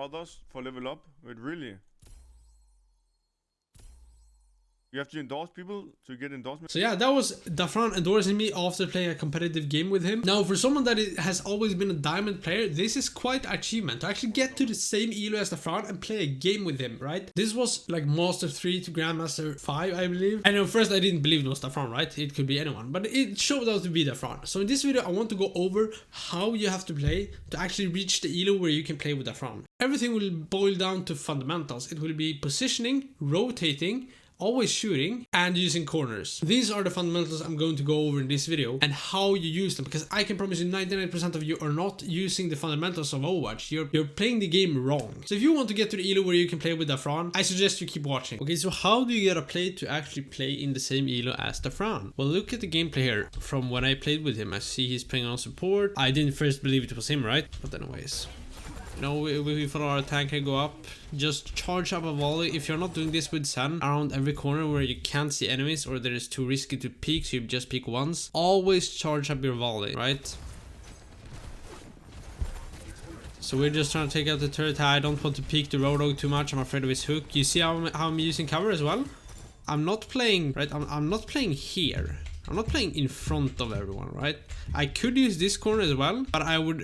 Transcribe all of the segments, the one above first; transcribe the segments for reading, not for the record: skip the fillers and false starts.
others for level up. It really. You have to endorse people to get endorsement. So yeah, that was Dafran endorsing me after playing a competitive game with him. Now, for someone that has always been a diamond player, this is quite an achievement to actually get to the same elo as Dafran and play a game with him, right? This was like Master 3 to Grandmaster 5, I believe. And at first I didn't believe it was Dafran, right? It could be anyone, but it showed out to be Dafran. So in this video, I want to go over how you have to play to actually reach the elo where you can play with Dafran. Everything will boil down to fundamentals. It will be positioning, rotating, always shooting, and using corners. These are the fundamentals I'm going to go over in this video and how you use them, because I can promise you 99% of you are not using the fundamentals of Overwatch. You're playing the game wrong. So if you want to get to the elo where you can play with Dafran, I suggest you keep watching. Okay, so how do you get a play to actually play in the same elo as Dafran? Well, look at the gameplay here. From when I played with him, I see he's playing on support. I didn't first believe it was him, right? But anyways, you know, we follow our tank and go up. Just charge up a volley. If you're not doing this with Sen around every corner where you can't see enemies or there is too risky to peek, so you just peek once, always charge up your volley, right? So we're just trying to take out the turret. I don't want to peek the Roadhog too much. I'm afraid of his hook. You see how I'm using cover as well? I'm not playing, right? I'm not playing here. I'm not playing in front of everyone, right? I could use this corner as well, but I want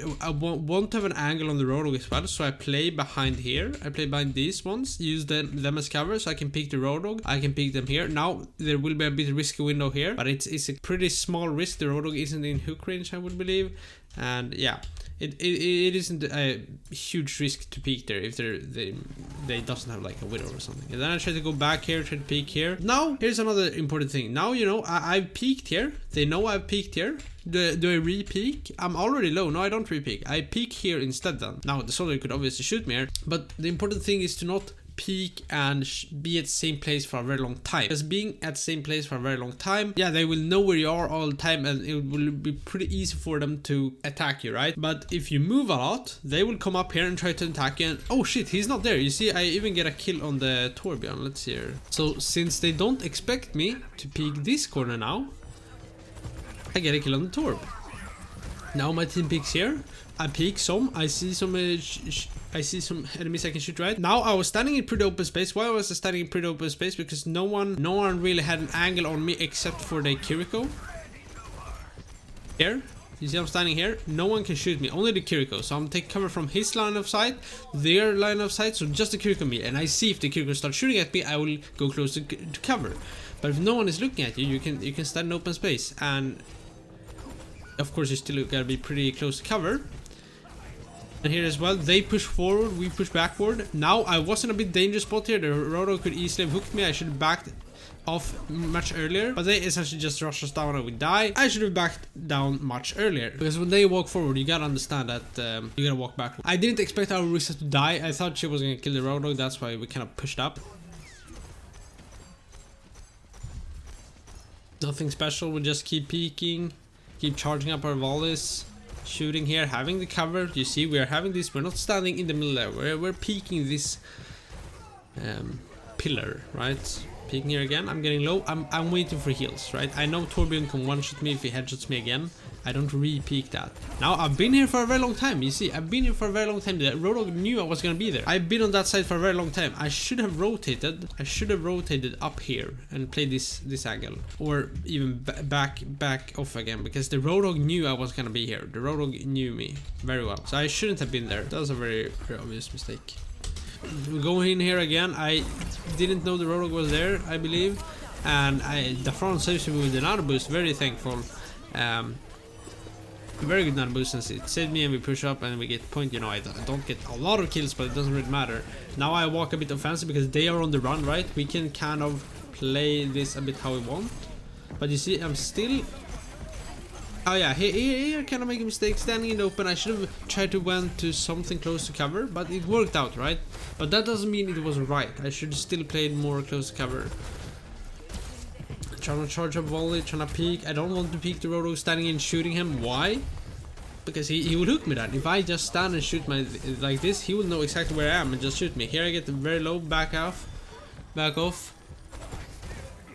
to have an angle on the Roadhog as well, so I play behind here. I play behind these ones, use them as cover, so I can peek the Roadhog. I can peek them here. Now, there will be a bit risky window here, but it's a pretty small risk. The Roadhog isn't in hook range, I would believe. And yeah, it isn't a huge risk to peek there if they doesn't have like a window or something. And then I try to go back here, try to peek here. Now, here's another important thing. Now, you know, I've peeked here. They know I've peeked here. Do I re-peek? I'm already low. No, I don't re-peek. I peek here instead then. Now, the soldier could obviously shoot me here, but the important thing is to not peek and be at the same place for a very long time. Because being at the same place for a very long time, yeah, they will know where you are all the time and it will be pretty easy for them to attack you, right? But if you move a lot, they will come up here and try to attack you and oh shit, he's not there. You see, I even get a kill on the Torbjorn. Let's see here. So since they don't expect me to peek this corner now, I get a kill on the Torb. Now my team peeks here. I peek some. I see some enemies I can shoot, right? Now I was standing in pretty open space. Why was I standing in pretty open space? Because no one really had an angle on me except for the Kiriko. Here. You see I'm standing here? No one can shoot me, only the Kiriko. So I'm taking cover from his line of sight, their line of sight, so just the Kiriko me. And I see if the Kiriko starts shooting at me, I will go close to cover. But if no one is looking at you, you can stand in open space. And of course you still gotta be pretty close to cover. And here as well, they push forward, we push backward. Now I was in a bit dangerous spot here. The Roto could easily have hooked me. I should have backed off much earlier, but they essentially just rush us down and we die. I should have backed down much earlier, because when they walk forward, you gotta understand that you gotta walk back. I didn't expect our Risa to die. I thought she was gonna kill the Roto. That's why we kind of pushed up. Nothing special. We just keep peeking, keep charging up our volleys. Shooting here, having the cover. You see, we are having this. We're not standing in the middle there. We're peeking this pillar, right? Peeking here again. I'm getting low. I'm waiting for heals, right? I know Torbjorn can one-shot me if he headshots me again. I don't re-peek that. Now, I've been here for a very long time. You see, I've been here for a very long time. The Roadhog knew I was gonna be there. I've been on that side for a very long time. I should have rotated. I should have rotated up here and played this angle, or even back off again, because the Roadhog knew I was gonna be here. The Roadhog knew me very well, so I shouldn't have been there. That was a very, very obvious mistake. We go in here again. I didn't know the Roadhog was there, I believe, and Dafran saves me with another boost. Very thankful. Very good nano boost, since it saved me and we push up and we get point. You know, I don't get a lot of kills, but it doesn't really matter. Now I walk a bit offensive because they are on the run, right? We can kind of play this a bit how we want. But you see, I'm still... Oh yeah, here I kind of make a mistake standing in the open. I should have tried to went to something close to cover, but it worked out, right? But that doesn't mean it wasn't right. I should have still played more close to cover. Trying to charge up volley, trying to peek. I don't want to peek the Roto standing and shooting him. Why? Because he will hook me that. If I just stand and shoot like this, he will know exactly where I am and just shoot me. Here I get very low, back off.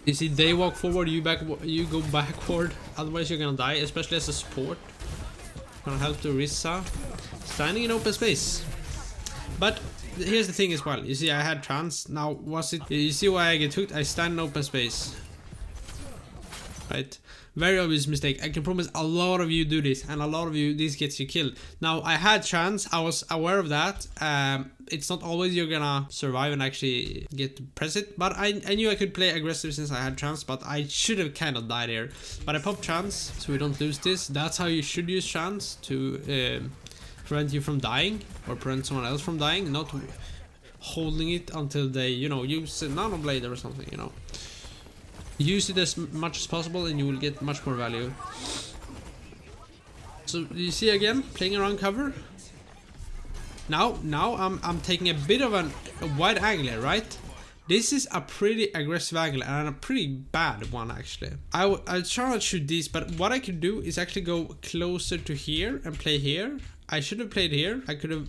You see, they walk forward, you go backward. Otherwise you're gonna die, especially as a support. Gonna help the Risa. Standing in open space. But here's the thing as well. You see, I had trance. Now, was it... You see why I get hooked? I stand in open space. Right? Very obvious mistake. I can promise a lot of you do this, and a lot of you, this gets you killed. Now, I had trance. I was aware of that. It's not always you're gonna survive and actually get to press it, but I knew I could play aggressive since I had trance, but I should have kind of died here. But I popped trance, so we don't lose this. That's how you should use trance, to prevent you from dying, or prevent someone else from dying, not holding it until they, you know, use a nano blade or something, you know. Use it as much as possible and you will get much more value. So you see again, playing around cover. Now I'm taking a bit of a wide angle here, right? This is a pretty aggressive angle and a pretty bad one actually. I try not to shoot these, but what I could do is actually go closer to here and play here. I should have played here. I could have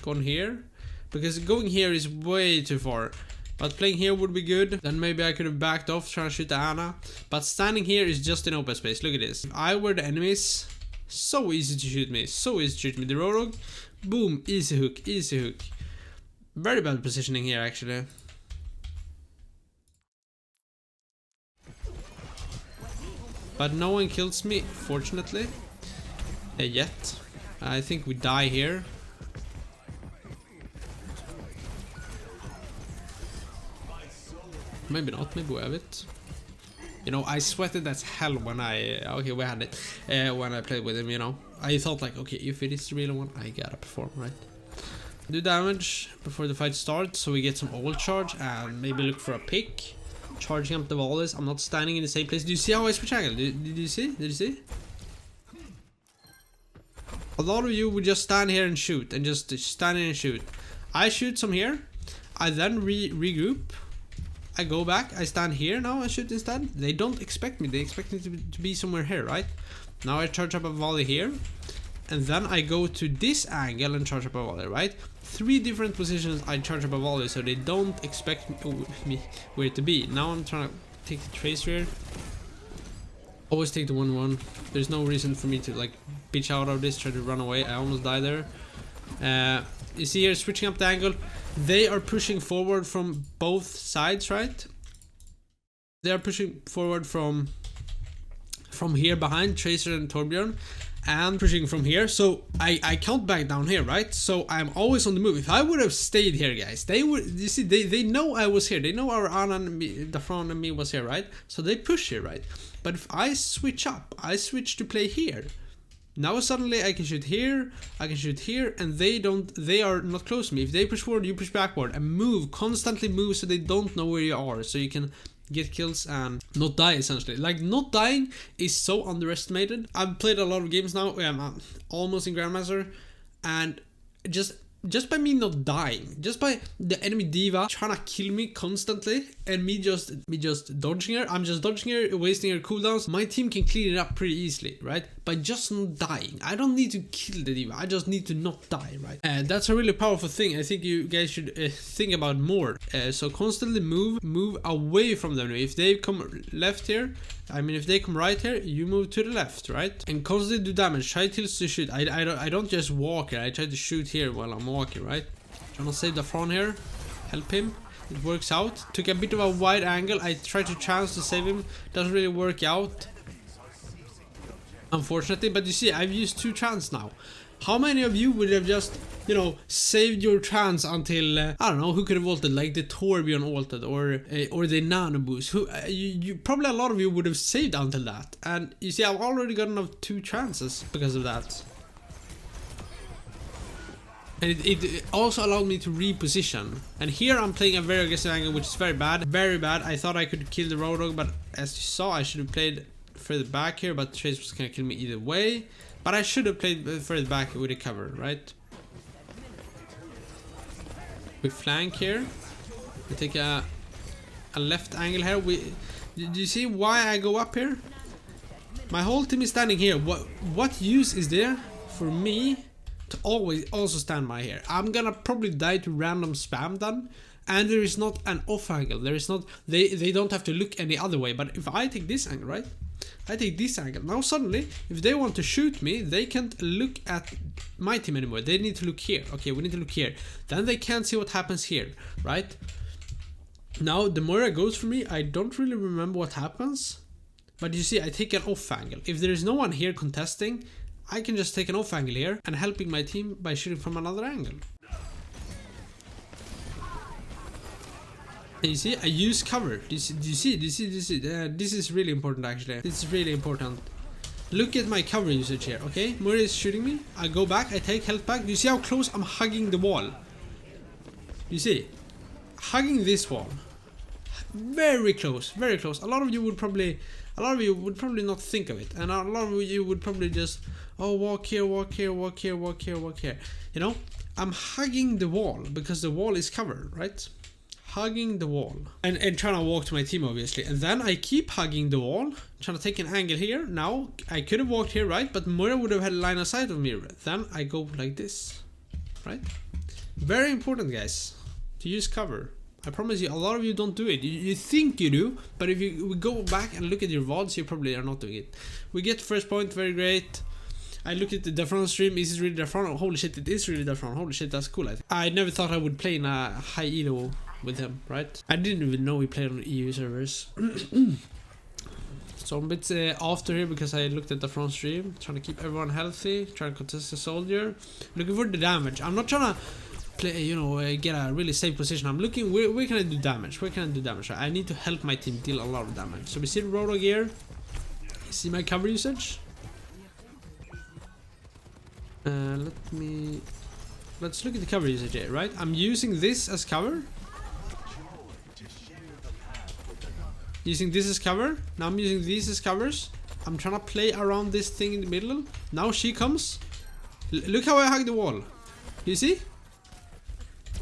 gone here, because going here is way too far. But playing here would be good. Then maybe I could have backed off trying to shoot the Ana. But standing here is just in open space. Look at this. If I were the enemies, so easy to shoot me. So easy to shoot me. The Roadhog, boom, easy hook, easy hook. Very bad positioning here actually. But no one kills me, fortunately. Yet. I think we die here. Maybe not, maybe we have it. You know, I sweated as hell when I... Okay, we had it. When I played with him, you know. I thought like, okay, if it is the real one, I gotta perform, right? Do damage before the fight starts, so we get some ult charge and maybe look for a pick. Charging up the volleys. I'm not standing in the same place. Do you see how I switch angle? Did you see? Did you see? A lot of you would just stand here and shoot, and just stand here and shoot. I shoot some here. I then regroup. I go back, I stand here now and shoot instead. They don't expect me, they expect me to be somewhere here, right? Now I charge up a volley here. And then I go to this angle and charge up a volley, right? 3 different positions I charge up a volley, so they don't expect me where to be. Now I'm trying to take the tracer here. Always take the 1-1. There's no reason for me to like bitch out of this, try to run away. I almost died there. You see here, switching up the angle. They are pushing forward from both sides, right? They are pushing forward from here behind Tracer and Torbjorn, and pushing from here. So I can't back down here, right? So I'm always on the move. If I would have stayed here, guys, they would. You see, they know I was here. They know our Ana and me, dafran and me was here, right? So they push here, right? But if I switch up, I switch to play here. Now suddenly I can shoot here, I can shoot here, and they are not close to me. If they push forward, you push backward, and move, constantly move, so they don't know where you are, so you can get kills and not die essentially. Like, not dying is so underestimated. I've played a lot of games now, I'm almost in Grandmaster, and just by me not dying, just by the enemy diva trying to kill me constantly, and me just dodging her, I'm just dodging her, wasting her cooldowns, my team can clean it up pretty easily, right? By just not dying. I don't need to kill the diva, I just need to not die, right? And that's a really powerful thing. I think you guys should think about more. So constantly move away from them. If they come left here, I mean, if they come right here, you move to the left, right? And constantly do damage. Try to shoot. I don't just walk here. I try to shoot here while I'm walking, right? Trying to save dafran here. Help him. It works out. Took a bit of a wide angle. I tried to chance to save him. Doesn't really work out, unfortunately. But you see, I've used 2 trans now. How many of you would have just, you know, saved your trans until, I don't know, who could have ulted, like the Torbjorn ulted, or the Nano Boost? Who, you probably a lot of you would have saved until that. And you see, I've already gotten off 2 trances because of that. And it also allowed me to reposition. And here I'm playing a very aggressive angle, which is very bad. Very bad. I thought I could kill the Roadhog, but as you saw, I should have played further back here, but Trace was gonna kill me either way. But I should have played further back with a cover, right? We flank here. We take a left angle here. Do you see why I go up here? My whole team is standing here. What use is there for me to always also stand by here? I'm gonna probably die to random spam then. And there is not an off angle. There is not. They don't have to look any other way. But if I take this angle, right? I take this angle. Now suddenly, if they want to shoot me, they can't look at my team anymore. They need to look here. Okay, we need to look here. Then they can't see what happens here, right? Now, the Moira goes for me. I don't really remember what happens. But you see, I take an off angle. If there is no one here contesting, I can just take an off angle here and helping my team by shooting from another angle. And you see, I use cover. Do you see? This is really important actually. This is really important. Look at my cover usage here, okay? Moira is shooting me. I go back, I take health back. Do you see how close I'm hugging the wall? You see? Hugging this wall. Very close, very close. A lot of you would probably not think of it, and a lot of you would probably just, oh, walk here, walk here, walk here, walk here, walk here. You know, I'm hugging the wall because the wall is covered, right? Hugging the wall and trying to walk to my team, obviously, and then I keep hugging the wall, trying to take an angle here. Now I could have walked here, right? But Moira would have had a line of sight of me. Then I go like this, right? Very important, guys, to use cover. I promise you, a lot of you don't do it. You think you do, but if you go back and look at your VODs, you probably are not doing it. We get first point, very great. I look at the dafran stream. Is it really dafran? Oh, holy shit, it is really dafran. Holy shit, that's cool. I never thought I would play in a high elo with him, right? I didn't even know we played on EU servers. So I'm a bit after here because I looked at the front stream, trying to keep everyone healthy, trying to contest the soldier, looking for the damage. I'm not trying to play, you know, get a really safe position. I'm looking where can I do damage? Where can I do damage? I need to help my team deal a lot of damage. So we see the Roadhog here. You see my cover usage. Let's look at the cover usage here, right? I'm using this as cover. Using this as cover. Now I'm using these as covers. I'm trying to play around this thing in the middle. Now she comes. Look how I hug the wall. You see?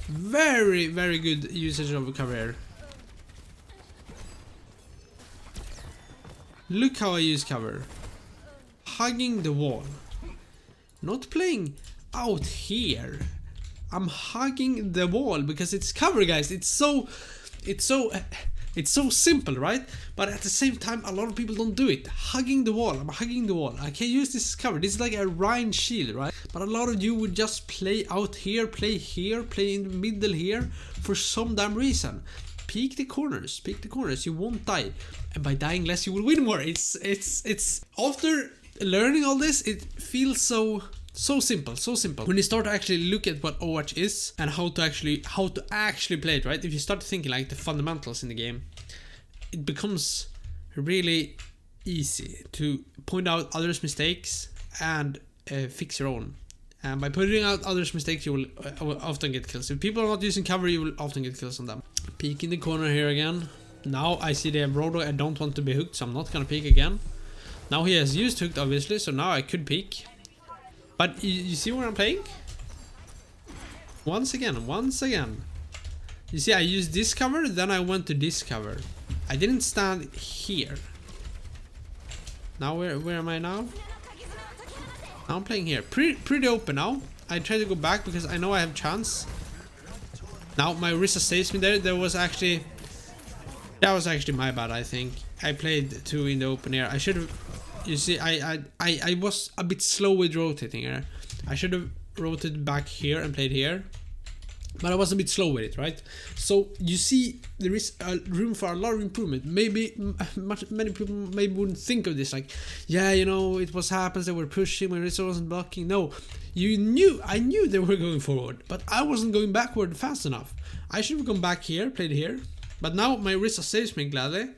Very, very good usage of cover here. Look how I use cover. Hugging the wall. Not playing out here. I'm hugging the wall because it's cover, guys. It's so simple, right? But at the same time, a lot of people don't do it. Hugging the wall. I'm hugging the wall. I can use this as cover. This is like a Rhine shield, right? But a lot of you would just play out here, play in the middle here for some damn reason. Peek the corners. Peek the corners. You won't die. And by dying less, you will win more. It's after learning all this, it feels so simple. When you start to actually look at what Overwatch is and how to actually play it, right? If you start thinking like the fundamentals in the game, it becomes really easy to point out others' mistakes and fix your own. And by pointing out others' mistakes, you will often get kills. If people are not using cover, you will often get kills on them. Peek in the corner here again. Now I see they have Roadhog. I don't want to be hooked, so I'm not gonna peek again. Now he has used hooked, obviously, so now I could peek. But you see where I'm playing? Once again. You see, I used this cover, then I went to this cover. I didn't stand here. Now where am I now? Now I'm playing here. Pretty open now. I try to go back because I know I have chance. Now my Risa saves me there. That was actually my bad, I think. I played too in the open here. I should have. You see, I was a bit slow with rotating here. I should have rotated back here and played here. But I was a bit slow with it, right? So, you see, there is room for a lot of improvement. Maybe, many people maybe wouldn't think of this. Like, yeah, you know, it was happens, they were pushing, my wrist wasn't blocking. No, I knew they were going forward. But I wasn't going backward fast enough. I should have gone back here, played here. But now my wrist saves me gladly.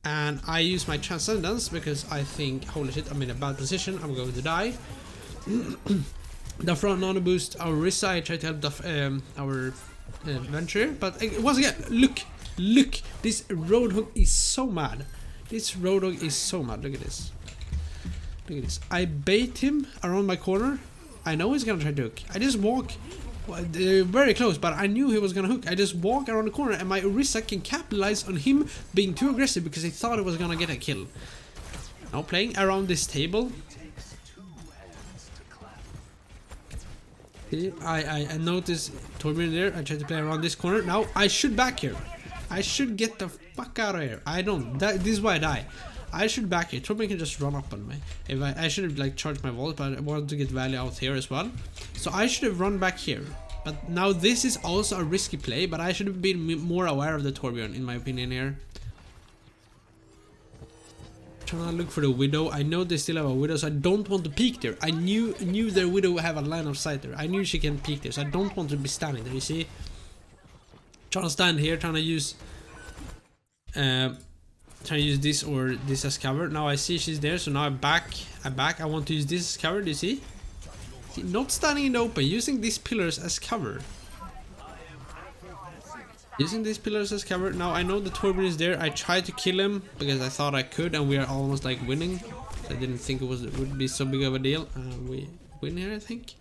And I use my transcendence because I think, holy shit, I'm in a bad position. I'm going to die. Dafran nano boost our Risa. I try to help our Venture, but once again, look. This Roadhog is so mad. Look at this. I bait him around my corner. I know he's gonna try to hook. I just walk. Very close, but I knew he was gonna hook. I just walk around the corner and my Orisa can capitalize on him being too aggressive because he thought he was gonna get a kill. Now playing around this table. I noticed Torbjorn there. I tried to play around this corner. Now I should back here. I should get the fuck out of here. I don't. This is why I die. I should back here. Torbjorn can just run up on me. If I should have like charged my vault, but I wanted to get value out here as well. So I should have run back here. But now this is also a risky play, but I should have been more aware of the Torbjorn in my opinion here. Trying to look for the Widow. I know they still have a Widow, so I don't want to peek there. I knew their Widow would have a line of sight there. I knew she can peek there, so I don't want to be standing there, you see? Trying to stand here, trying to use this or this as cover. Now I see she's there, so now I'm back. I want to use this as cover, do you see? Not standing in the open, using these pillars as cover. Using these pillars as cover. Now I know the Torbjorn is there. I tried to kill him because I thought I could, and we are almost like winning. I didn't think it would be so big of a deal. We win here, I think.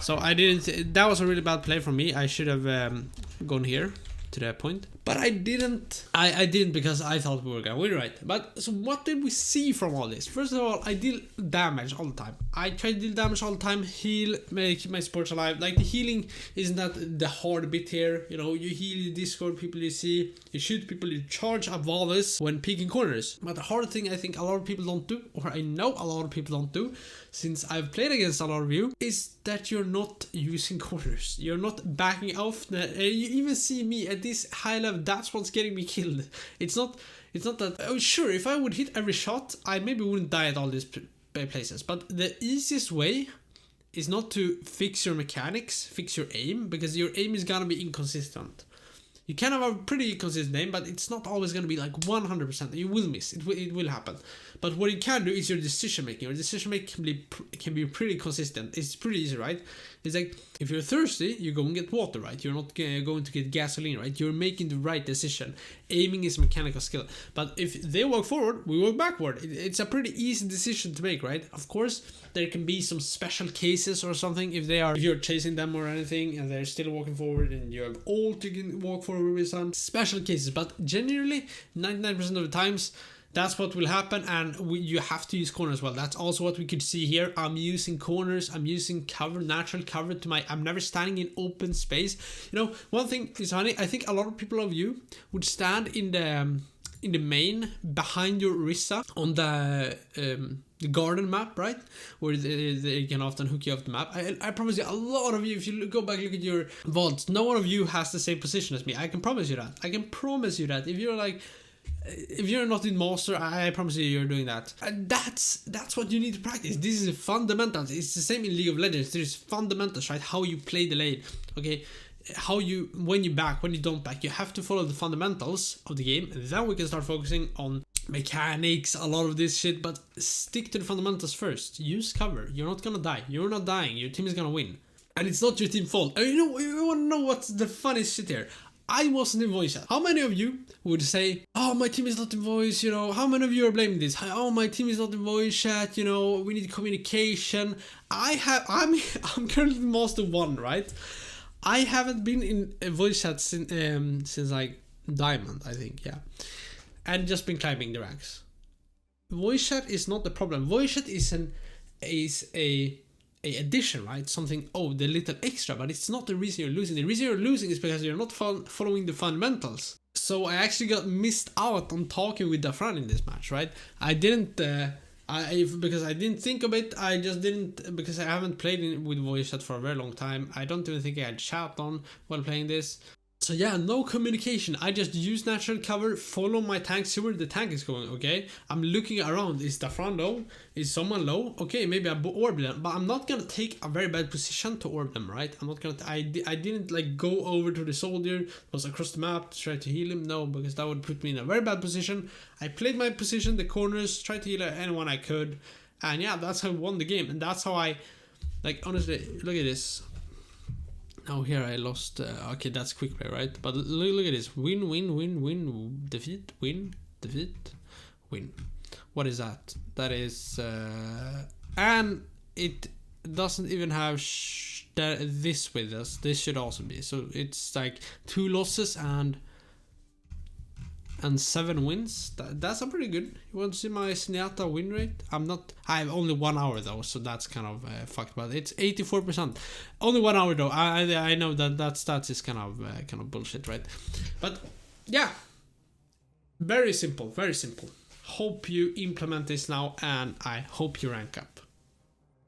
So I didn't. That was a really bad play from me. I should have gone here to that point, but I didn't. I didn't because I thought we were gonna win, right? But so what did we see from all this? First of all, I deal damage all the time. I try to deal damage all the time, heal, keep my sports alive. Like the healing isn't that the hard bit here. You know, you heal, you discord people you see, you shoot people, you charge a Valus when peeking corners. But the hard thing I think a lot of people don't do, or I know a lot of people don't do, since I've played against a lot of you, is that you're not using corners. You're not backing off. You even see me at this high level. That's what's getting me killed. It's not that. Oh, sure, if I would hit every shot, I maybe wouldn't die at all these places. But the easiest way is not to fix your mechanics, fix your aim, because your aim is gonna be inconsistent. You can have a pretty consistent aim, but it's not always going to be like 100%. You will miss. It will happen. But what you can do is your decision making. Your decision making can be pretty consistent. It's pretty easy, right? It's like if you're thirsty, you go and get water, right? You're not going to get gasoline, right? You're making the right decision. Aiming is mechanical skill. But if they walk forward, we walk backward. It's a pretty easy decision to make, right? Of course, there can be some special cases or something if you're chasing them or anything and they're still walking forward and you have all to walk forward with some special cases. But generally, 99% of the times, that's what will happen, and you have to use corners as well. That's also what we could see here. I'm using corners, I'm using cover, natural cover I'm never standing in open space. You know, one thing is funny, I think a lot of people of you would stand in the main behind your Rissa on the garden map, right? Where they can often hook you off the map. I promise you, a lot of you, if you go back look at your vaults, no one of you has the same position as me. I can promise you that. I can promise you that. If you're not in Master, I promise you you're doing that. And that's what you need to practice. This is fundamentals. It's the same in League of Legends. There's fundamentals, right? How you play the lane, okay? When you back, when you don't back. You have to follow the fundamentals of the game. Then we can start focusing on mechanics, a lot of this shit. But stick to the fundamentals first. Use cover. You're not gonna die. You're not dying. Your team is gonna win. And it's not your team's fault. And you wanna know what's the funniest shit here? I wasn't in voice chat. How many of you would say, oh, my team is not in voice, you know? How many of you are blaming this? Oh, my team is not in voice chat, you know? We need communication. I'm currently Master 1, right? I haven't been in a voice chat since like Diamond, I think, yeah. And just been climbing the ranks. Voice chat is not the problem. Voice chat is a addition, right? Something, the little extra, but it's not the reason you're losing. The reason you're losing is because you're not following the fundamentals. So I actually got missed out on talking with dafran in this match, right? I didn't, because I didn't think of it. I just didn't, because I haven't played with voice chat for a very long time. I don't even think I had chat on while playing this. So yeah, no communication. I just use natural cover, follow my tank, see where the tank is going, okay? I'm looking around. Is dafran low? Is someone low? Okay, maybe I orb them, but I'm not gonna take a very bad position to orb them, right? I'm not gonna, I didn't like go over to the soldier, was across the map to try to heal him, no, because that would put me in a very bad position. I played my position, the corners, tried to heal anyone I could, and yeah, that's how I won the game, and that's how I, like, honestly, look at this. Oh, here I lost. Okay, that's quick play, right? But look at this. Win, win, win, win, defeat, win, defeat, win. What is that? That is... and it doesn't even have this with us. This should also be. So it's like 2 losses and 7 wins. That's a pretty good. You want to see my Zenyatta win rate? I have only 1 hour though, so that's kind of fucked. But it's 84%. Only 1 hour though. I know that stats is kind of bullshit, right? But yeah, Very simple, very simple. Hope you implement this now, and I hope you rank up.